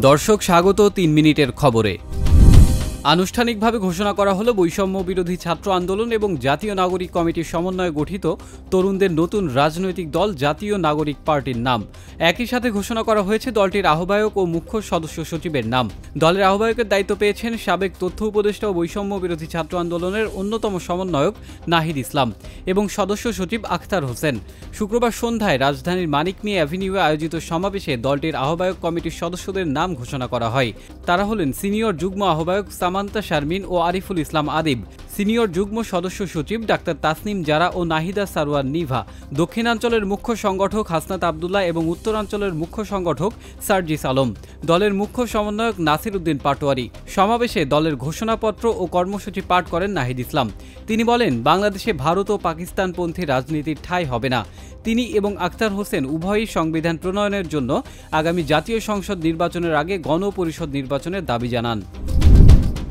দর্শক স্বাগত 3 মিনিটের খবরে। আনুষ্ঠানিকভাবে ঘোষণা করা হলো বৈষম্য বিরোধী ছাত্র আন্দোলন এবং জাতীয় নাগরিক কমিটির সমন্বয়ে গঠিত তরুণদের নতুন রাজনৈতিক দল জাতীয় নাগরিক পার্টির নাম। একই সাথে ঘোষণা করা হয়েছে দলটির আহ্বায়ক ও মুখ্য সদস্য সচিবের নাম। দলের আহ্বায়কের দায়িত্ব পেয়েছেন সাবেক তথ্য উপদেষ্টা ও বৈষম্য বিরোধী ছাত্র আন্দোলনের অন্যতম সমন্বয়ক নাহিদ ইসলাম এবং সদস্য সচিব আখতার হোসেন। শুক্রবার সন্ধ্যায় রাজধানীর মানিকনী অ্যাভিনিউয়ে আয়োজিত সমাবেশে দলটির আহ্বায়ক কমিটির সদস্যদের নাম ঘোষণা করা হয়। তারা হলেন সিনিয়র যুগ্ম আহ্বায়ক সামান্তা শারমিন ও আরিফুল ইসলাম আদিব, সিনিয়র যুগ্ম সদস্য সচিব ডাক্তার তাসনিম জারা ও নাহিদা সারোয়ার নিভা, দক্ষিণাঞ্চলের মুখ্য সংগঠক হাসনাত আবদুল্লাহ এবং উত্তরাঞ্চলের মুখ্য সংগঠক সার্জিস আলম, দলের মুখ্য সমন্বয়ক নাসির উদ্দিন পাটোয়ারি। সমাবেশে দলের ঘোষণাপত্র ও কর্মসূচি পাঠ করেন নাহিদ ইসলাম। তিনি বলেন, বাংলাদেশে ভারত ও পাকিস্তানপন্থী রাজনীতির ঠাঁই হবে না। তিনি এবং আখতার হোসেন উভয়ই সংবিধান প্রণয়নের জন্য আগামী জাতীয় সংসদ নির্বাচনের আগে গণপরিষদ নির্বাচনের দাবি জানান।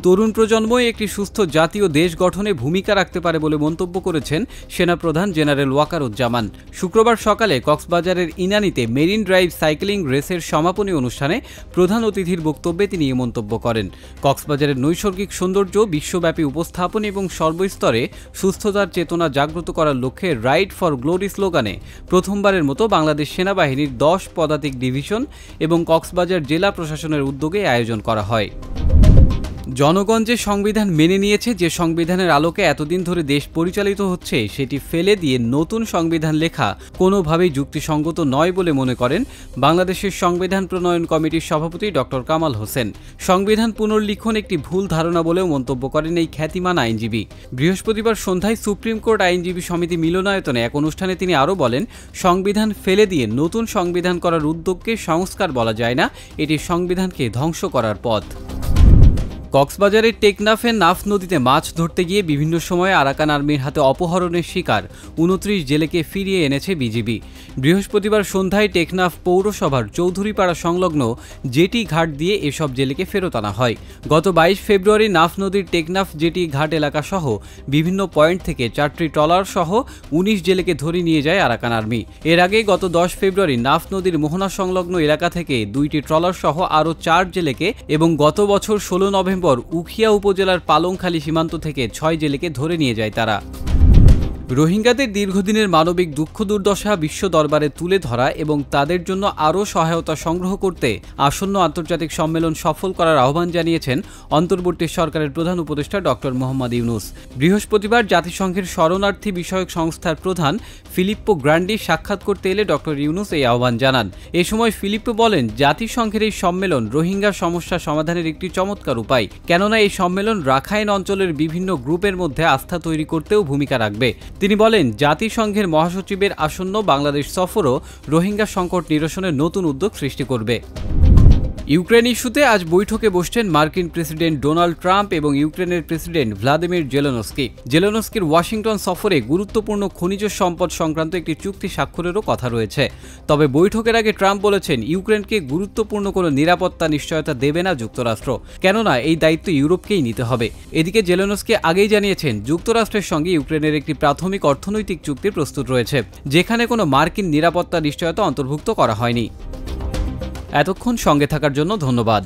তরুণ প্রজন্মই একটি সুস্থ জাতীয় দেশ গঠনে ভূমিকা রাখতে পারে বলে মন্তব্য করেছেন সেনাপ্রধান জেনারেল ওয়াকারুজ্জামান। শুক্রবার সকালে কক্সবাজারের ইনানীতে মেরিন ড্রাইভ সাইক্লিং রেসের সমাপনী অনুষ্ঠানে প্রধান অতিথির বক্তব্যে তিনি এ মন্তব্য করেন। কক্সবাজারের নৈসর্গিক সৌন্দর্য বিশ্বব্যাপী উপস্থাপন এবং সর্বস্তরে সুস্থতার চেতনা জাগ্রত করার লক্ষ্যে রাইড ফর গ্লোরি স্লোগানে প্রথমবারের মতো বাংলাদেশ সেনাবাহিনীর 10 পদাতিক ডিভিশন এবং কক্সবাজার জেলা প্রশাসনের উদ্যোগে আয়োজন করা হয়। জনগণ যে সংবিধান মেনে নিয়েছে, যে সংবিধানের আলোকে এতদিন ধরে দেশ পরিচালিত হচ্ছে, সেটি ফেলে দিয়ে নতুন সংবিধান লেখা কোনোভাবেই যুক্তিসঙ্গত নয় বলে মনে করেন বাংলাদেশের সংবিধান প্রণয়ন কমিটির সভাপতি ডক্টর কামাল হোসেন। সংবিধান পুনর্লিখন একটি ভুল ধারণা বলেও মন্তব্য করেন এই খ্যাতিমান আইনজীবী। বৃহস্পতিবার সন্ধ্যায় সুপ্রিম কোর্ট আইনজীবী সমিতি মিলনায়তনে এক অনুষ্ঠানে তিনি আরও বলেন, সংবিধান ফেলে দিয়ে নতুন সংবিধান করার উদ্যোগকে সংস্কার বলা যায় না, এটি সংবিধানকে ধ্বংস করার পথ। কক্সবাজারের টেকনাফে নাফ নদীতে মাছ ধরতে গিয়ে বিভিন্ন সময়ে আরাকান আর্মির হাতে অপহরণের শিকার 29 জেলেকে ফিরিয়ে এনেছে বিজিবি। বৃহস্পতিবার সন্ধ্যায় টেকনাফ পৌরসভার চৌধুরীপাড়া সংলগ্ন জেটি ঘাট দিয়ে এসব জেলেকে ফেরত আনা হয়। গত 22 ফেব্রুয়ারি নাফ নদীর টেকনাফ জেটি ঘাট এলাকা সহ বিভিন্ন পয়েন্ট থেকে 4টি ট্রলার সহ 19 জেলেকে ধরে নিয়ে যায় আরাকান আর্মি। এর আগে গত 10 ফেব্রুয়ারি নাফ নদীর মোহনা সংলগ্ন এলাকা থেকে 2টি ট্রলার সহ আরও 4 জেলেকে এবং গত বছর 16 নভেম্বর উখিয়া উপজেলার পালংখালী সীমান্ত থেকে 6 জেলেকে ধরে নিয়ে যায় তারা। রোহিঙ্গাদের দীর্ঘদিনের মানবিক দুঃখ দুর্দশা বিশ্ব দরবারে তুলে ধরা এবং তাদের জন্য আরও সহায়তা সংগ্রহ করতে আসন্ন আন্তর্জাতিক সম্মেলন সফল করার আহ্বান জানিয়েছেন অন্তর্বর্তী সরকারের প্রধান উপদেষ্টা ডক্টর মোহাম্মদ ইউনুস। বৃহস্পতিবার জাতিসংঘের শরণার্থী বিষয়ক সংস্থার প্রধান ফিলিপ্পো গ্রান্ডি সাক্ষাৎ করতে এলে ডক্টর ইউনুস এই আহ্বান জানান। এ সময় ফিলিপ্পো বলেন, জাতিসংঘের এই সম্মেলন রোহিঙ্গা সমস্যা সমাধানের একটি চমৎকার উপায়, কেননা এই সম্মেলন রাখাইন অঞ্চলের বিভিন্ন গ্রুপের মধ্যে আস্থা তৈরি করতেও ভূমিকা রাখবে। তিনি বলেন, জাতিসংঘের মহাসচিবের আসন্ন বাংলাদেশ সফরও রোহিঙ্গা সংকট নিরসনের নতুন উদ্যোগ সৃষ্টি করবে। ইউক্রেন ইস্যুতে আজ বৈঠকে বসছেন মার্কিন প্রেসিডেন্ট ডোনাল্ড ট্রাম্প এবং ইউক্রেনের প্রেসিডেন্ট ভ্লাদিমির জেলেনস্কি। জেলেনস্কির ওয়াশিংটন সফরে গুরুত্বপূর্ণ খনিজ সম্পদ সংক্রান্ত একটি চুক্তি স্বাক্ষরেরও কথা রয়েছে। তবে বৈঠকের আগে ট্রাম্প বলেছেন, ইউক্রেনকে গুরুত্বপূর্ণ কোনো নিরাপত্তা নিশ্চয়তা দেবে না যুক্তরাষ্ট্র, কেননা এই দায়িত্ব ইউরোপকেই নিতে হবে। এদিকে জেলেনস্কি আগেই জানিয়েছেন, যুক্তরাষ্ট্রের সঙ্গে ইউক্রেনের একটি প্রাথমিক অর্থনৈতিক চুক্তি প্রস্তুত রয়েছে, যেখানে কোনো মার্কিন নিরাপত্তা নিশ্চয়তা অন্তর্ভুক্ত করা হয়নি। এতক্ষণ সঙ্গে থাকার জন্য ধন্যবাদ।